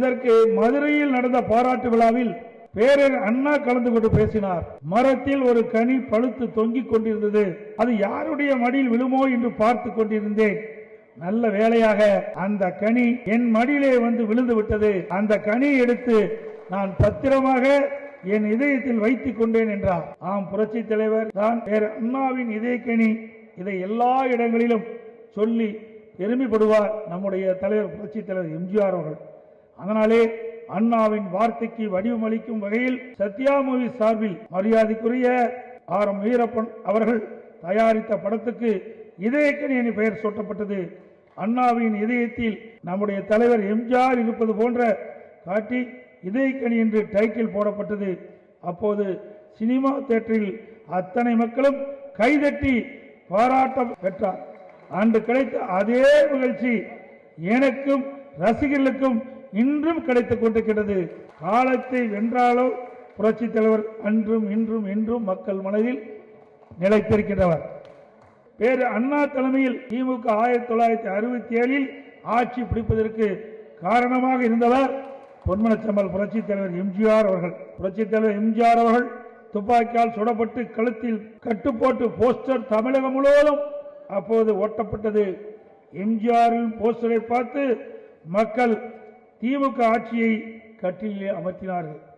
இதற்கு மதுரையில் நடந்த பாராட்டு விழாவில் பேரர் அண்ணா கலந்து கொண்டு பேசினார். மரத்தில் ஒரு கனி பழுத்து தொங்கிக் கொண்டிருந்தது. அது யாருடைய மடியில் விழுமோ என்று பார்த்து கொண்டிருந்தேன். நல்ல வேளையாக அந்த கனி என் மடியிலே வந்து விழுந்து விட்டது. அந்த கனியை எடுத்து நான் பத்திரமாக என் இதயத்தில் வைத்துக் கொண்டேன் என்றார். ஆம், புரட்சி தலைவர் தான் பேரர் அண்ணாவின் இதயக்கனி. இதை எல்லா இடங்களிலும் சொல்லி பெருமைப்படுவார் நம்முடைய தலைவர் புரட்சி தலைவர் எம்ஜிஆர் அவர்கள். அதனாலே அண்ணாவின் வார்த்தைக்கு வடிவமளிக்கும் வகையில் சத்யா மூவி சார்பில் மரியாதைக்குரிய ஆர்.எம். வீரப்பன் அவர்கள் தயாரித்த படத்துக்கு இதயக்கனி என பெயர் சூட்டப்பட்டது. அண்ணாவின் இதயத்தில் நம்முடைய தலைவர் எம்ஜிஆர் இருப்பது போன்ற காட்டி இதயக்கனி என்று டைட்டில் போடப்பட்டது. அப்போது சினிமா தியேட்டரில் அத்தனை மக்களும் கைதட்டி பாராட்டம் பெற்றார். அன்று கிடைத்த அதே நிகழ்ச்சி எனக்கும் ரசிகர்களுக்கும் இன்றும் கிடைத்துக் கொண்டிருக்கிறது. காலத்தை வென்றாலோ புரட்சி தலைவர் அன்றும் இன்றும் என்றும் மக்கள் மனதில் நிலைத்திருக்கின்றவர். பேரு அண்ணா தலைமையில் திமுக 1967 ஆட்சி பிடிப்பதற்கு காரணமாக இருந்தவர் பொன்மனச்செம்மல் புரட்சி தலைவர் எம்ஜிஆர் அவர்கள். புரட்சி தலைவர் எம்ஜிஆர் அவர்கள் துப்பாக்கியால் சுடப்பட்டு கழுத்தில் கட்டுப்போட்டு போஸ்டர் தமிழகம் முழுவதும் அப்போது ஓட்டப்பட்டது. எம்ஜிஆரின் போஸ்டரை பார்த்து மக்கள் திமுக ஆட்சியை கட்டிலே அமர்த்தினார்கள்.